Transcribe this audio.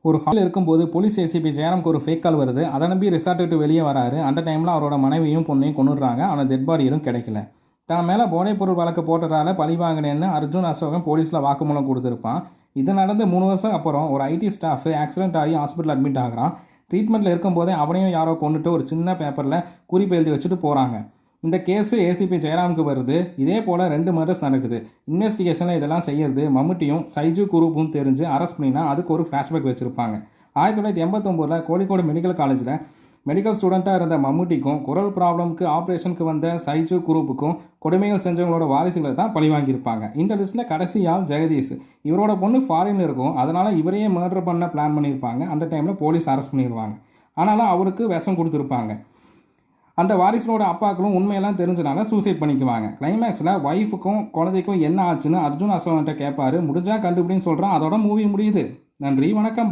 ஒரு ஹால் இருக்கும்போது police ACP ஜெயராமுக்கு ஒரு ஃபேக் கால் வருது. அதை நம்பி ரிசார்ட் விட்டு வெளியே வராரு. அந்த டைமில் அவரோட மனைவியும் பொண்ணையும் கொண்டுடுறாங்க. ஆனால் டெட் பாடி எதுவும் கிடைக்கல. தான் மேலே போதைப்பொருள் வழக்கு போட்டதால பழி வாங்கினேன்னு அர்ஜுன் அசோகன் போலீஸில் வாக்குமூலம் கொடுத்துருப்பான். இது நடந்து 3 வருஷம் அப்புறம் ஒரு ஐடி ஸ்டாஃப் ஆக்சிடென்ட் ஆகி ஹாஸ்பிட்டல் அட்மிட் ஆகிறான். ட்ரீட்மெண்ட்டில் இருக்கும்போதே அவனையும் யாரோ கொண்டுட்டு ஒரு சின்ன பேப்பரில் குறிப்பு எழுதி வச்சுட்டு போகிறாங்க. இந்த கேஸு ஏசிபி ஜெயராமுக்கு வருது. இதே போல் 2 மர்டர்ஸ் நடக்குது. இன்வெஸ்டிகேஷனில் இதெல்லாம் செய்யறது மம்முட்டியும் சைஜு குரூப்பும் தெரிஞ்சு அரெஸ்ட் பண்ணினா அதுக்கு ஒரு ஃப்ளாஷ்பேக் வச்சுருப்பாங்க. 1989 கோழிக்கோடு மெடிக்கல் காலேஜில் மெடிக்கல் ஸ்டூடெண்ட்டாக இருந்த மம்முட்டிக்கும் குரல் ப்ராப்ளம்க்கு ஆப்ரேஷனுக்கு வந்த சைஜு குரூப்புக்கும் கொடுமைகள் செஞ்சவங்களோட வாரிசுகளை தான் பழி வாங்கியிருப்பாங்க. இந்த லிஸ்ட்டில் கடைசி ஆள் ஜெகதீஷ். இவரோட பொண்ணு ஃபாரின்ல இருக்கும். அதனால் இவரையே மர்டர் பண்ண பிளான் பண்ணியிருப்பாங்க. அந்த டைமில் போலீஸ் அரெஸ்ட் பண்ணிடுவாங்க. ஆனாலும் அவருக்கு விஷம் கொடுத்துருப்பாங்க. அந்த வாரிசனோட அப்பாக்களும் உண்மையெல்லாம் தெரிஞ்சனால சூசைட் பண்ணிக்குவாங்க. கிளைமேக்ஸில் ஒய்ஃபுக்கும் குழந்தைக்கும் என்ன ஆச்சுன்னு அர்ஜுன் அசோகன்ட்ட கேட்பாரு. முடிஞ்சா கண்டுபிடின்னு சொல்கிறான். அதோட மூவி முடியுது. நன்றி, வணக்கம்.